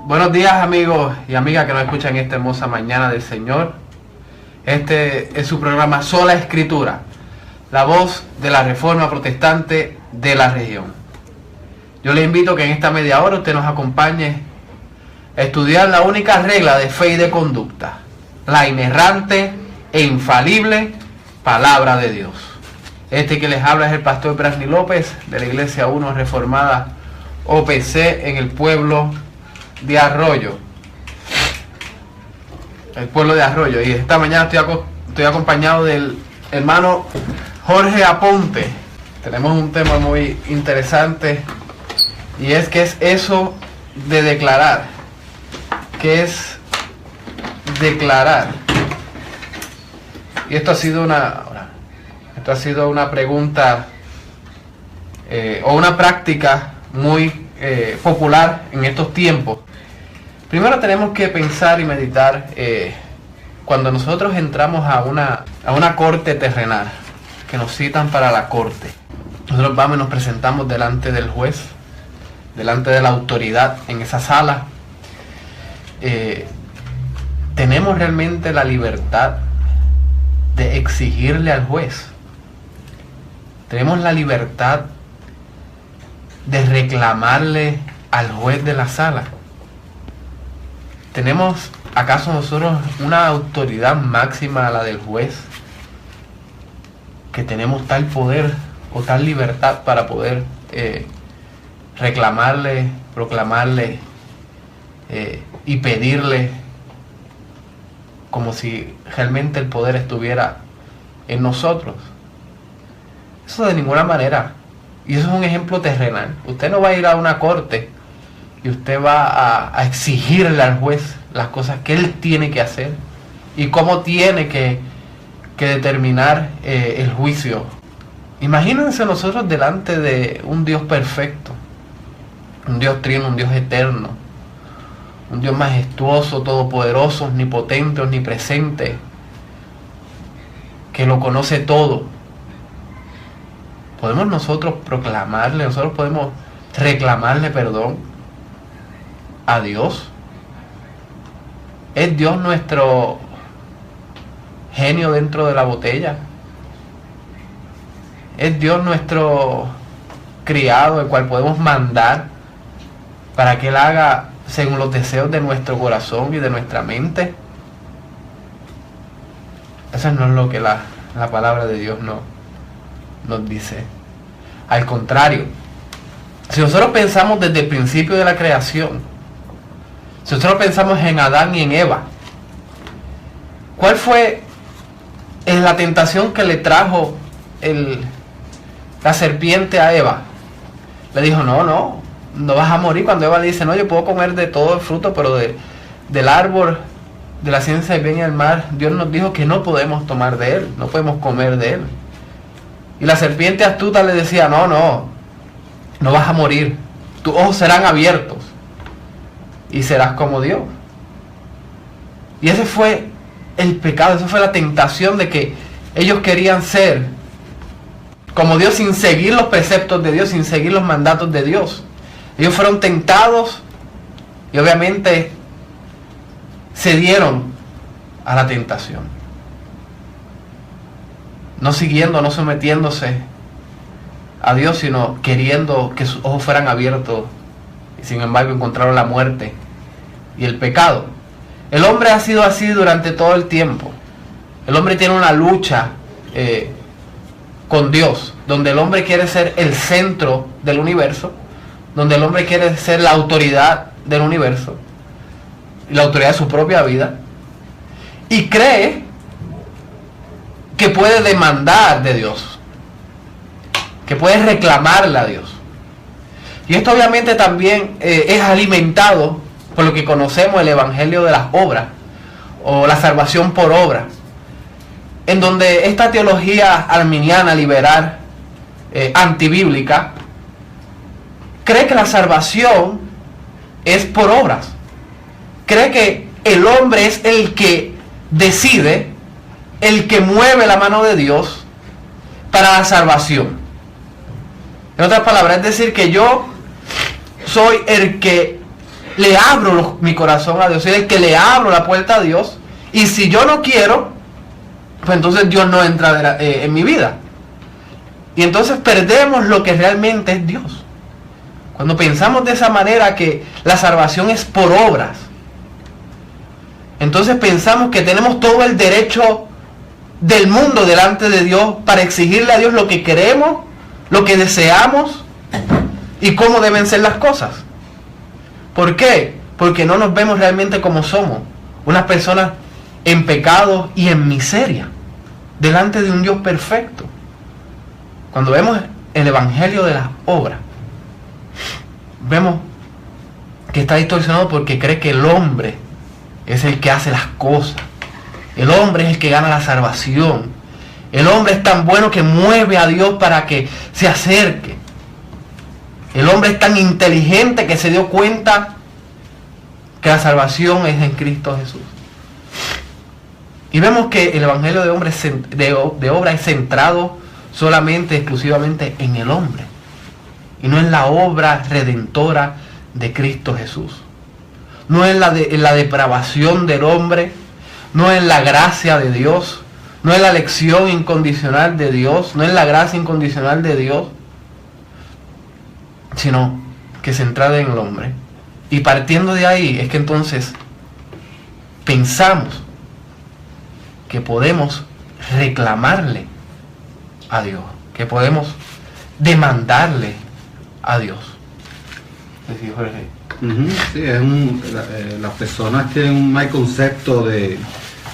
Buenos días, amigos y amigas que nos escuchan esta hermosa mañana del Señor. Este es su programa Sola Escritura, la voz de la Reforma Protestante de la región. Yo le invito que en esta media hora usted nos acompañe a estudiar la única regla de fe y de conducta, la inerrante e infalible palabra de Dios. Este que les habla es el pastor Brasni López de la Iglesia 1 Reformada OPC en el pueblo de Arroyo. El pueblo de Arroyo. Y esta mañana estoy acompañado del hermano Jorge Aponte. Tenemos un tema muy interesante y es ¿qué es eso de declarar? ¿Qué es declarar? Y esto ha sido una pregunta o una práctica muy popular en estos tiempos. Primero tenemos que pensar y meditar cuando nosotros entramos a una corte terrenal, que nos citan para la corte. Nosotros vamos y nos presentamos delante del juez, delante de la autoridad en esa sala. ¿Tenemos realmente la libertad de exigirle al juez? ¿Tenemos la libertad de reclamarle al juez de la sala? ¿Tenemos acaso nosotros una autoridad máxima a la del juez? ¿Que tenemos tal poder o tal libertad para poder reclamarle, proclamarle y pedirle como si realmente el poder estuviera en nosotros? Eso de ninguna manera. Y eso es un ejemplo terrenal. Usted no va a ir a una corte y usted va a exigirle al juez las cosas que él tiene que hacer y cómo tiene que determinar el juicio. Imagínense nosotros delante de un Dios perfecto, un Dios trino, un Dios eterno, un Dios majestuoso, todopoderoso, omnipotente, omnipresente, que lo conoce todo. ¿Podemos nosotros proclamarle, nosotros podemos reclamarle perdón a Dios? ¿Es Dios nuestro genio dentro de la botella? ¿Es Dios nuestro criado, el cual podemos mandar para que Él haga según los deseos de nuestro corazón y de nuestra mente? Eso no es lo que la palabra de Dios nos dice. Al contrario, si nosotros pensamos desde el principio de la creación, si nosotros pensamos en Adán y en Eva, ¿cuál fue la tentación que le trajo la serpiente a Eva? Le dijo, no vas a morir. Cuando Eva le dice, no, yo puedo comer de todo el fruto, pero del árbol de la ciencia del bien y del mal, Dios nos dijo que no podemos tomar de él, no podemos comer de él. Y la serpiente astuta le decía, no vas a morir, tus ojos serán abiertos y serás como Dios. Y ese fue el pecado, esa fue la tentación de que ellos querían ser como Dios sin seguir los preceptos de Dios, sin seguir los mandatos de Dios. Ellos fueron tentados y obviamente cedieron a la tentación, no siguiendo, no sometiéndose a Dios, sino queriendo que sus ojos fueran abiertos, y sin embargo encontraron la muerte y el pecado. El hombre ha sido así durante todo el tiempo. El hombre tiene una lucha con Dios, donde el hombre quiere ser el centro del universo, donde el hombre quiere ser la autoridad del universo, la autoridad de su propia vida, y cree que puede demandar de Dios, que puede reclamarle a Dios. Y esto obviamente también es alimentado por lo que conocemos el evangelio de las obras o la salvación por obra, en donde esta teología arminiana liberal antibíblica cree que la salvación es por obras, cree que el hombre es el que decide, el que mueve la mano de Dios para la salvación. En otras palabras, es decir, que yo soy el que le abro mi corazón a Dios, soy el que le abro la puerta a Dios. Y si yo no quiero, pues entonces Dios no entra en mi vida. Y entonces perdemos lo que realmente es Dios. Cuando pensamos de esa manera que la salvación es por obras, entonces pensamos que tenemos todo el derecho del mundo delante de Dios para exigirle a Dios lo que queremos, lo que deseamos y cómo deben ser las cosas. ¿Por qué? Porque no nos vemos realmente como somos, unas personas en pecado y en miseria, delante de un Dios perfecto. Cuando vemos el evangelio de las obras, vemos que está distorsionado porque cree que el hombre es el que hace las cosas. El hombre es el que gana la salvación. El hombre es tan bueno que mueve a Dios para que se acerque. El hombre es tan inteligente que se dio cuenta que la salvación es en Cristo Jesús. Y vemos que el evangelio de obra es centrado solamente, exclusivamente en el hombre, y no en la obra redentora de Cristo Jesús. No en la depravación del hombre, no en la gracia de Dios, no en la elección incondicional de Dios, no en la gracia incondicional de Dios, sino que centrada en el hombre. Y partiendo de ahí es que entonces pensamos que podemos reclamarle a Dios, que podemos demandarle a Dios. ¿Sí, Jorge? Sí, las personas tienen un mal concepto de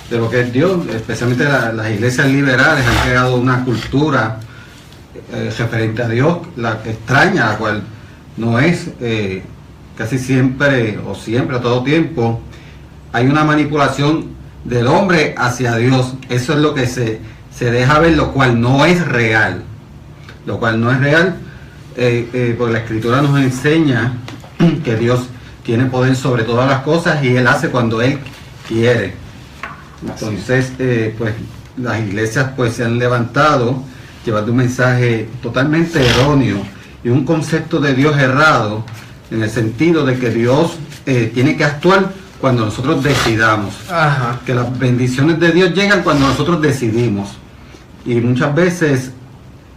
lo que es Dios, especialmente las iglesias liberales han creado una cultura referente a Dios, la extraña, la cual no es casi siempre o siempre, a todo tiempo, hay una manipulación del hombre hacia Dios. Eso es lo que se deja ver, lo cual no es real. Lo cual no es real, porque la Escritura nos enseña que Dios tiene poder sobre todas las cosas y Él hace cuando Él quiere. Entonces, pues las iglesias pues se han levantado llevando un mensaje totalmente erróneo y un concepto de Dios errado, en el sentido de que Dios tiene que actuar cuando nosotros decidamos. Ajá. Que las bendiciones de Dios llegan cuando nosotros decidimos. Y muchas veces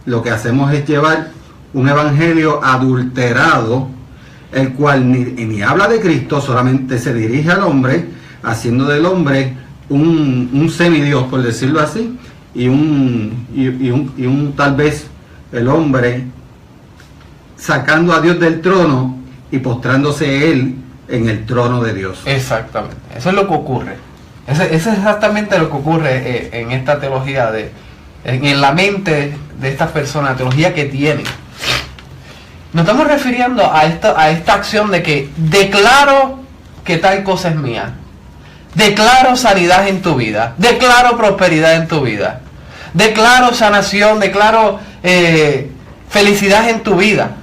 lo que hacemos es llevar un evangelio adulterado, el cual ni habla de Cristo, solamente se dirige al hombre, haciendo del hombre un semidios, por decirlo así, y un tal vez el hombre sacando a Dios del trono y postrándose él en el trono de Dios. Exactamente, eso es lo que ocurre. Eso es exactamente lo que ocurre en esta teología, en la mente de estas personas, la teología que tienen. Nos estamos refiriendo a esta acción de que declaro que tal cosa es mía, declaro sanidad en tu vida, declaro prosperidad en tu vida, declaro sanación, declaro felicidad en tu vida,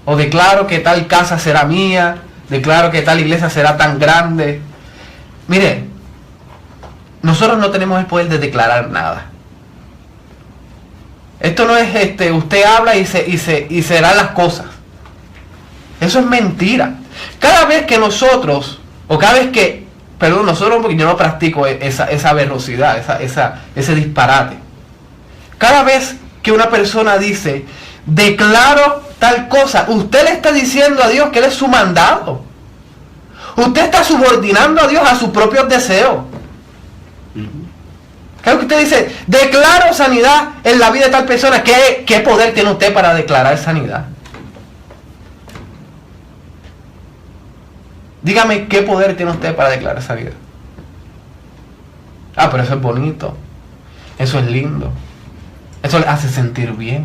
o declaro que tal casa será mía, declaro que tal iglesia será tan grande. Mire, nosotros no tenemos el poder de declarar nada. Esto no es usted habla y serán las cosas. Eso es mentira. Cada vez que nosotros, nosotros, porque yo no practico esa verrosidad, ese disparate. Cada vez que una persona dice, declaro tal cosa, usted le está diciendo a Dios que Él es su mandado. Usted está subordinando a Dios a sus propios deseos. Claro que usted dice, declaro sanidad en la vida de tal persona. ¿Qué poder tiene usted para declarar sanidad? Dígame, ¿qué poder tiene usted para declarar sanidad? Ah, pero eso es bonito. Eso es lindo. Eso le hace sentir bien.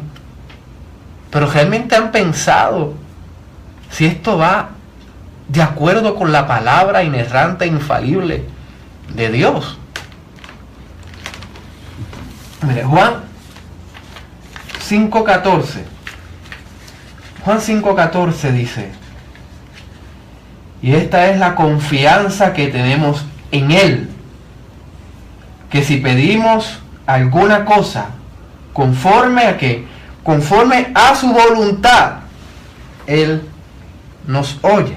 Pero realmente han pensado si esto va de acuerdo con la palabra inerrante e infalible de Dios. Mire, Juan 5:14. Juan 5:14 dice: y esta es la confianza que tenemos en Él, que si pedimos alguna cosa conforme a su voluntad, Él nos oye.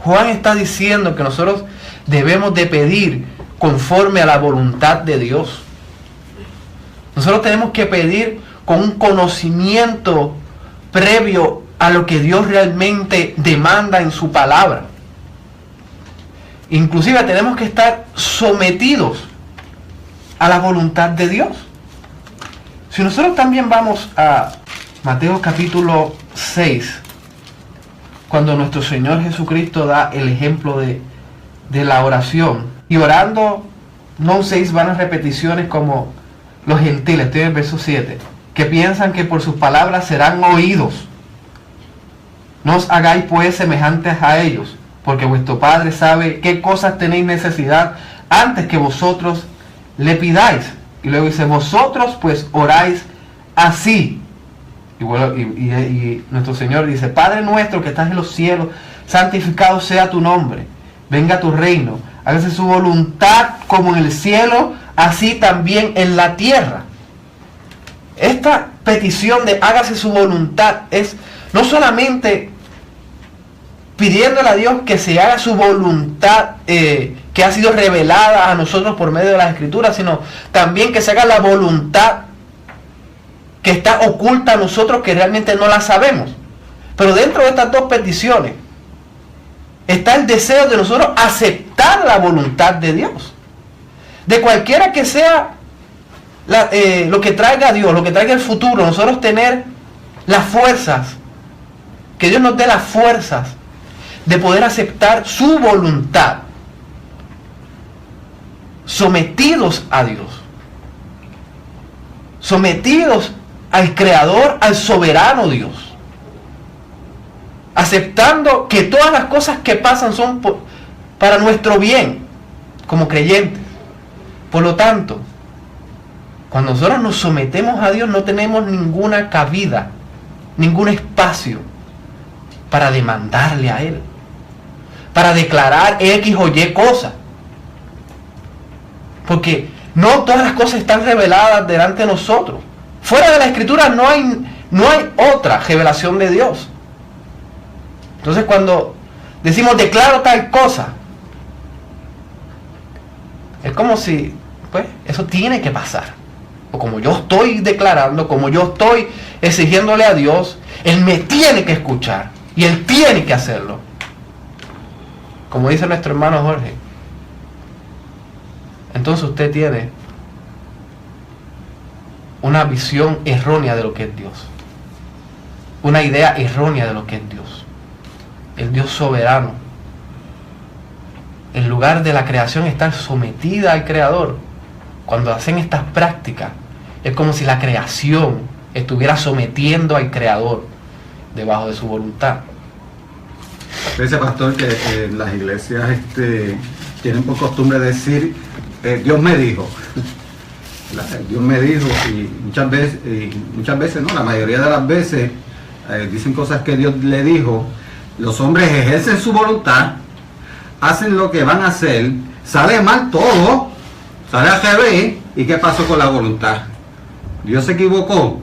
Juan está diciendo que nosotros debemos de pedir conforme a la voluntad de Dios. Nosotros tenemos que pedir con un conocimiento previo a lo que Dios realmente demanda en su palabra. Inclusive tenemos que estar sometidos a la voluntad de Dios. Si nosotros también vamos a Mateo capítulo 6, cuando nuestro Señor Jesucristo da el ejemplo de la oración, y orando no uséis vanas repeticiones como los gentiles, estoy en el verso 7, que piensan que por sus palabras serán oídos. No os hagáis pues semejantes a ellos, porque vuestro Padre sabe qué cosas tenéis necesidad antes que vosotros le pidáis. Y luego dice, vosotros pues oráis así. Y nuestro Señor dice, Padre nuestro que estás en los cielos, santificado sea tu nombre, venga tu reino, hágase su voluntad como en el cielo, así también en la tierra. Esta petición de hágase su voluntad es no solamente pidiéndole a Dios que se haga su voluntad que ha sido revelada a nosotros por medio de las Escrituras, sino también que se haga la voluntad que está oculta a nosotros, que realmente no la sabemos. Pero dentro de estas dos peticiones está el deseo de nosotros aceptar la voluntad de Dios. De cualquiera que sea lo que traiga Dios, lo que traiga el futuro, nosotros tener las fuerzas, que Dios nos dé las fuerzas de poder aceptar su voluntad, sometidos a Dios, sometidos al Creador, al soberano Dios, aceptando que todas las cosas que pasan son para nuestro bien como creyentes. Por lo tanto, cuando nosotros nos sometemos a Dios, no tenemos ninguna cabida, ningún espacio para demandarle a Él, para declarar X o Y cosas. Porque no todas las cosas están reveladas delante de nosotros. Fuera de la Escritura no hay otra revelación de Dios. Entonces cuando decimos declaro tal cosa, es como si, pues, eso tiene que pasar. O como yo estoy declarando, como yo estoy exigiéndole a Dios, Él me tiene que escuchar y Él tiene que hacerlo. Como dice nuestro hermano Jorge, entonces usted tiene una visión errónea de lo que es Dios, una idea errónea de lo que es Dios. El Dios soberano, en lugar de la creación estar sometida al Creador, cuando hacen estas prácticas, es como si la creación estuviera sometiendo al Creador debajo de su voluntad. Dice pastor que las iglesias tienen por costumbre decir Dios me dijo. Dios me dijo, y muchas veces no, la mayoría de las veces dicen cosas que Dios le dijo. Los hombres ejercen su voluntad, hacen lo que van a hacer, sale mal todo, sale al revés. ¿Y qué pasó con la voluntad? ¿Dios se equivocó?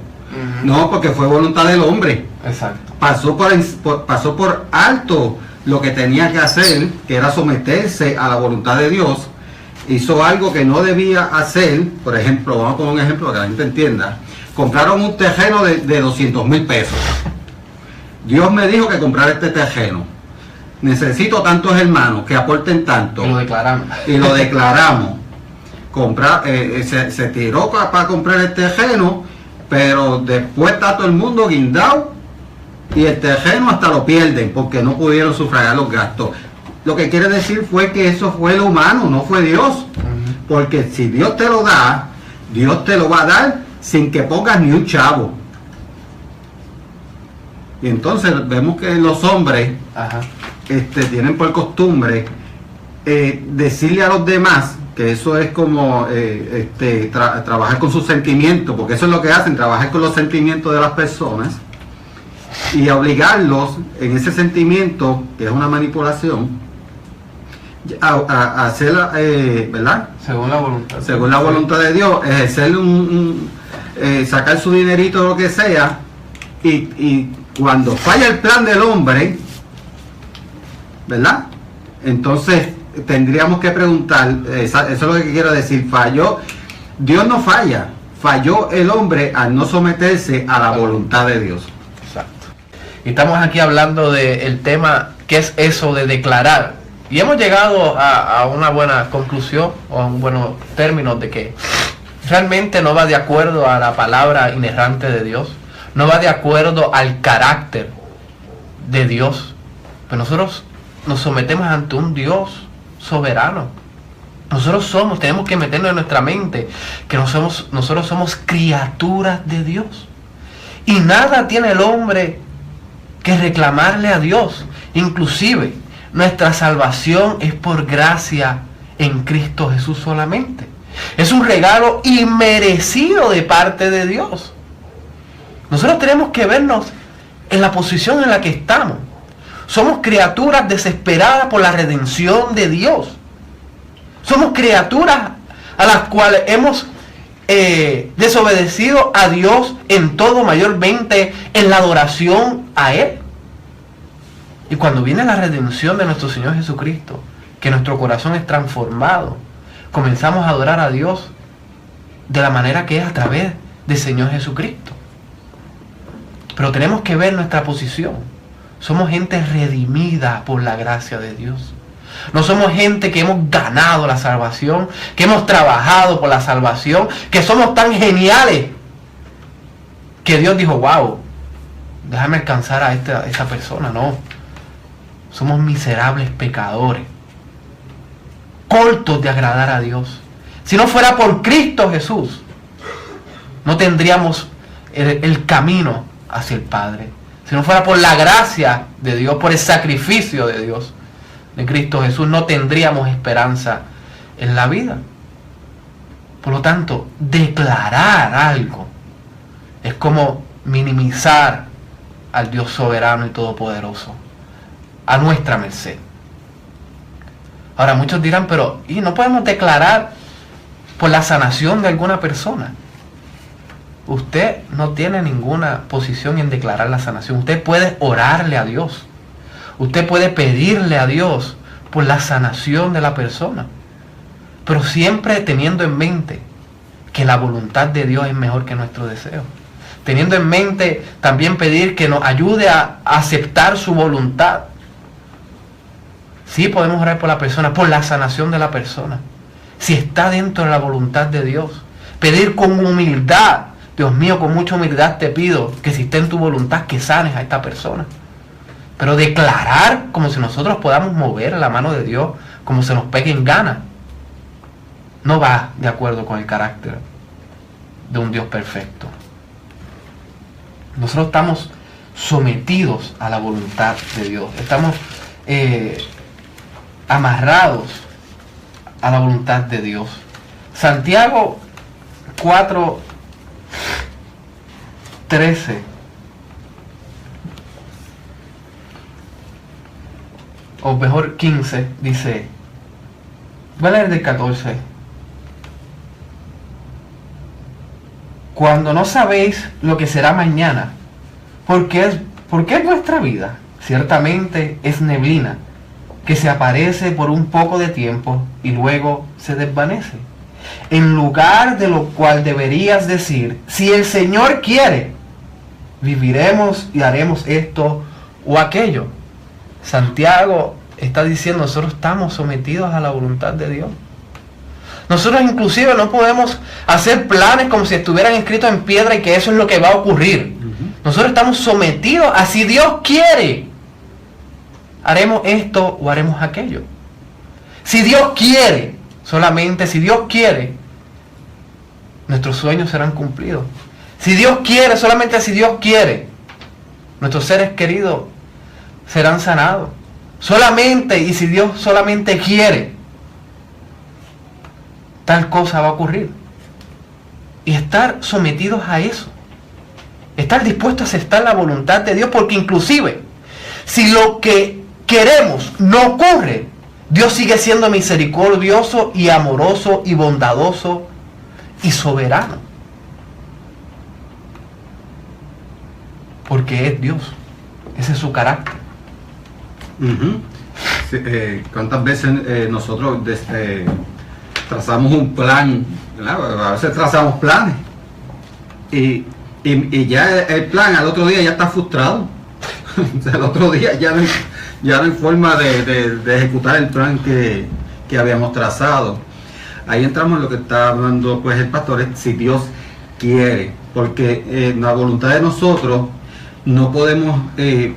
No, porque fue voluntad del hombre. Exacto. Pasó por alto lo que tenía que hacer, que era someterse a la voluntad de Dios. Hizo algo que no debía hacer. Por ejemplo, vamos a poner un ejemplo para que la gente entienda. Compraron un terreno de 200,000 pesos. Dios me dijo que comprara este terreno. Necesito tantos hermanos que aporten tanto. Y lo declaramos. Y lo declaramos. Se tiró para comprar el terreno, pero después está todo el mundo guindado y el terreno hasta lo pierden porque no pudieron sufragar los gastos. Lo que quiere decir fue que eso fue lo humano, no fue Dios. Porque si Dios te lo da, Dios te lo va a dar sin que pongas ni un chavo. Y entonces vemos que los hombres tienen por costumbre decirle a los demás que eso es como trabajar con sus sentimientos, porque eso es lo que hacen, trabajar con los sentimientos de las personas y obligarlos en ese sentimiento, que es una manipulación, a hacer, ¿verdad? Según la voluntad. Según la voluntad de Dios, ejercer sacar su dinerito o lo que sea, y cuando falla el plan del hombre, ¿verdad? Entonces tendríamos que preguntar, eso es lo que quiero decir, falló, Dios no falla, falló el hombre al no someterse a la voluntad de Dios. Exacto. Y estamos aquí hablando del tema, ¿qué es eso de declarar? Y hemos llegado a una buena conclusión, o a un buen término de que realmente no va de acuerdo a la palabra inerrante de Dios, no va de acuerdo al carácter de Dios. Pero nosotros nos sometemos ante un Dios soberano. Nosotros tenemos que meternos en nuestra mente que nosotros somos criaturas de Dios. Y nada tiene el hombre que reclamarle a Dios. Inclusive, nuestra salvación es por gracia en Cristo Jesús solamente. Es un regalo inmerecido de parte de Dios. Nosotros tenemos que vernos en la posición en la que estamos. Somos criaturas desesperadas por la redención de Dios. Somos criaturas a las cuales hemos desobedecido a Dios en todo, mayormente en la adoración a Él. Y cuando viene la redención de nuestro Señor Jesucristo, que nuestro corazón es transformado, comenzamos a adorar a Dios de la manera que es a través del Señor Jesucristo. Pero tenemos que ver nuestra posición. Somos gente redimida por la gracia de Dios. No somos gente que hemos ganado la salvación, que hemos trabajado por la salvación, que somos tan geniales que Dios dijo, wow, déjame alcanzar a esta persona. No, somos miserables pecadores, cortos de agradar a Dios. Si no fuera por Cristo Jesús, no tendríamos el camino hacia el Padre. Si no fuera por la gracia de Dios, por el sacrificio de Dios, de Cristo Jesús, no tendríamos esperanza en la vida. Por lo tanto, declarar algo es como minimizar al Dios soberano y todopoderoso a nuestra merced. Ahora muchos dirán, pero ¿y no podemos declarar por la sanación de alguna persona? Usted no tiene ninguna posición en declarar la sanación. Usted puede orarle a Dios. Usted puede pedirle a Dios por la sanación de la persona. Pero siempre teniendo en mente que la voluntad de Dios es mejor que nuestro deseo. Teniendo en mente también pedir que nos ayude a aceptar su voluntad. Sí podemos orar por la persona, por la sanación de la persona. Si está dentro de la voluntad de Dios. Pedir con humildad. Dios mío, con mucha humildad te pido que si está en tu voluntad que sanes a esta persona. Pero declarar como si nosotros podamos mover la mano de Dios como se nos pegue en gana, no va de acuerdo con el carácter de un Dios perfecto. Nosotros estamos sometidos a la voluntad de Dios. Estamos amarrados a la voluntad de Dios. Santiago 4:13 o mejor 15 dice, voy a leer del 14. Cuando no sabéis lo que será mañana, porque es vuestra vida, ciertamente es neblina, que se aparece por un poco de tiempo y luego se desvanece. En lugar de lo cual deberías decir, si el Señor quiere, viviremos y haremos esto o aquello. Santiago está diciendo, nosotros estamos sometidos a la voluntad de Dios. Nosotros inclusive no podemos hacer planes como si estuvieran escritos en piedra y que eso es lo que va a ocurrir. Nosotros estamos sometidos a si Dios quiere, haremos esto o haremos aquello. Si Dios quiere, solamente si Dios quiere, nuestros sueños serán cumplidos. Si Dios quiere, solamente si Dios quiere, nuestros seres queridos serán sanados. Solamente y si Dios solamente quiere, tal cosa va a ocurrir. Y estar sometidos a eso, estar dispuestos a aceptar la voluntad de Dios, porque inclusive si lo que queremos no ocurre, Dios sigue siendo misericordioso y amoroso y bondadoso y soberano, porque es Dios. Ese es su carácter. ¿Cuántas veces nosotros trazamos un plan? ¿Verdad? A veces trazamos planes y ya el plan al otro día ya está frustrado. O sea, al otro día ya no hay forma de ejecutar el plan que habíamos trazado. Ahí entramos en lo que está hablando pues el pastor, es si Dios quiere, porque la voluntad de nosotros no podemos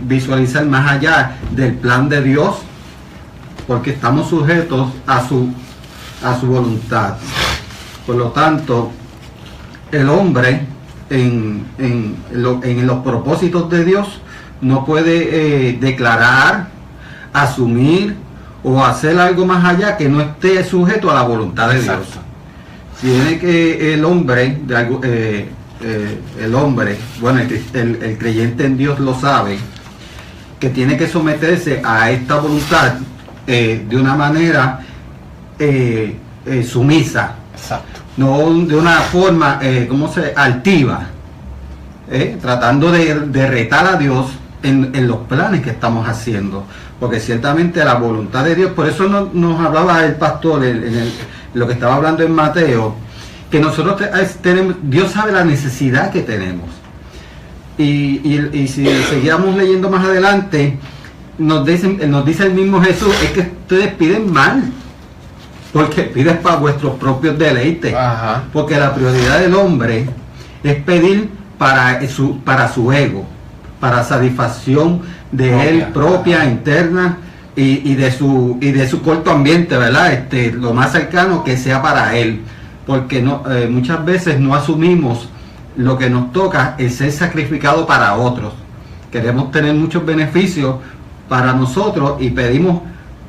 visualizar más allá del plan de Dios, porque estamos sujetos a su voluntad. Por lo tanto, el hombre en los propósitos de Dios no puede declarar, asumir o hacer algo más allá que no esté sujeto a la voluntad de Dios. Exacto. Tiene que el hombre, bueno, el creyente en Dios lo sabe, que tiene que someterse a esta voluntad de una manera sumisa. Exacto. No de una forma, altiva, tratando de retar a Dios en los planes que estamos haciendo, porque ciertamente la voluntad de Dios, por eso nos hablaba el pastor en lo que estaba hablando en Mateo, que nosotros tenemos, Dios sabe la necesidad que tenemos, y si seguíamos leyendo más adelante, nos dice el mismo Jesús, es que ustedes piden mal, porque piden para vuestros propios deleites. Ajá. Porque la prioridad del hombre es pedir para su ego, para satisfacción de propia, interna, y de su corto ambiente, ¿verdad? Lo más cercano que sea para él, porque muchas veces no asumimos lo que nos toca, el ser sacrificado para otros. Queremos tener muchos beneficios para nosotros y pedimos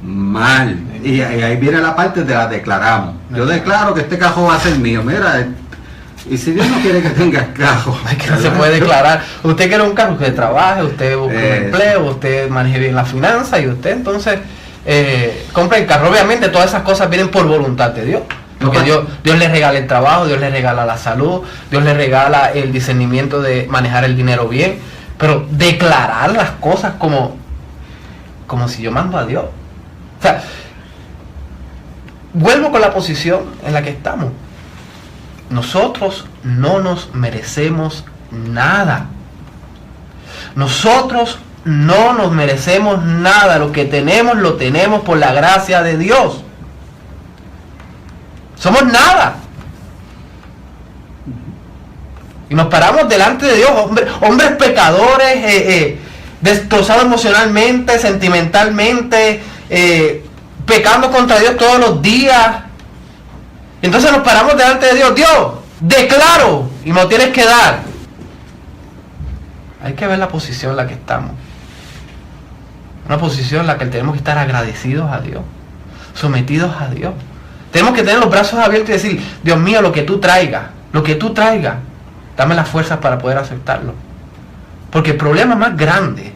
mal, y ahí viene la parte de la declaramos. Yo declaro que este cajón va a ser mío, mira, y si Dios no quiere que tenga el cajón, Es que no se puede declarar. Usted quiere un carro, usted trabaje, usted busca un empleo, usted maneje bien la finanza y usted entonces compra el carro. Obviamente todas esas cosas vienen por voluntad de Dios, porque Dios le regala el trabajo, Dios le regala la salud, Dios le regala el discernimiento de manejar el dinero bien, pero declarar las cosas como si yo mando a Dios. O sea, vuelvo con la posición en la que estamos. Nosotros no nos merecemos nada. Nosotros no nos merecemos nada. Lo que tenemos, lo tenemos por la gracia de Dios. Somos nada. Y nos paramos delante de Dios, hombres pecadores, destrozados emocionalmente, sentimentalmente, pecando contra Dios todos los días. Entonces nos paramos delante de Dios. Dios, declaro y me lo tienes que dar. Hay que ver la posición en la que estamos. Una posición en la que tenemos que estar agradecidos a Dios, sometidos a Dios. Tenemos que tener los brazos abiertos y decir, Dios mío, lo que tú traigas, dame las fuerzas para poder aceptarlo. Porque el problema más grande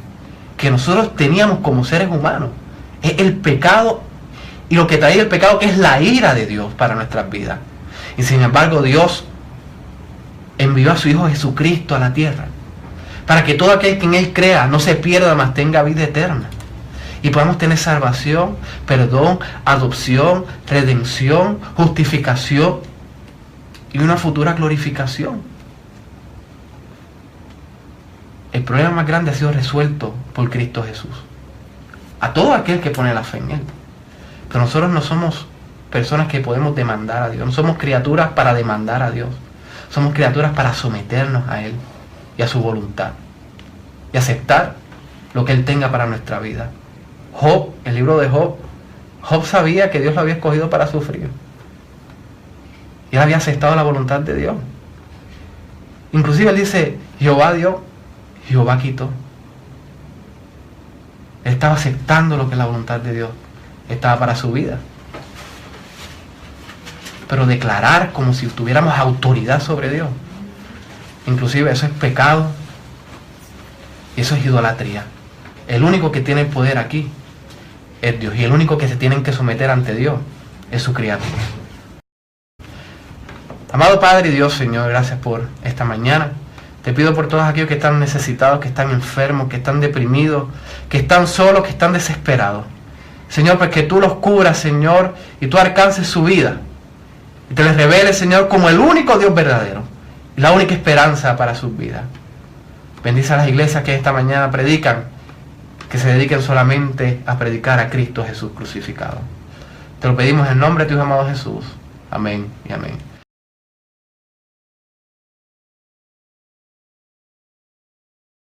que nosotros teníamos como seres humanos es el pecado, y lo que trae el pecado, que es la ira de Dios para nuestras vidas. Y sin embargo Dios envió a su Hijo Jesucristo a la tierra para que todo aquel que en Él crea no se pierda, mas tenga vida eterna, y podamos tener salvación, perdón, adopción, redención, justificación y una futura glorificación. El problema más grande ha sido resuelto por Cristo Jesús a todo aquel que pone la fe en Él. Pero nosotros no somos personas que podemos demandar a Dios, no somos criaturas para demandar a Dios, somos criaturas para someternos a Él y a su voluntad y aceptar lo que Él tenga para nuestra vida. Job, el libro de Job sabía que Dios lo había escogido para sufrir, y él había aceptado la voluntad de Dios. Inclusive él dice, Jehová dio, Jehová quitó. Él estaba aceptando lo que la voluntad de Dios estaba para su vida. Pero declarar como si tuviéramos autoridad sobre Dios, inclusive eso es pecado, y eso es idolatría. El único que tiene el poder aquí es Dios, y el único que se tienen que someter ante Dios es su criatura. Amado Padre y Dios, Señor, gracias por esta mañana. Te pido por todos aquellos que están necesitados, que están enfermos, que están deprimidos, que están solos, que están desesperados. Señor, pues que tú los cubras, Señor, y tú alcances su vida. Y te les reveles, Señor, como el único Dios verdadero y la única esperanza para sus vidas. Bendice a las iglesias que esta mañana predican, que se dediquen solamente a predicar a Cristo Jesús crucificado. Te lo pedimos en nombre de tu Hijo amado Jesús. Amén y amén.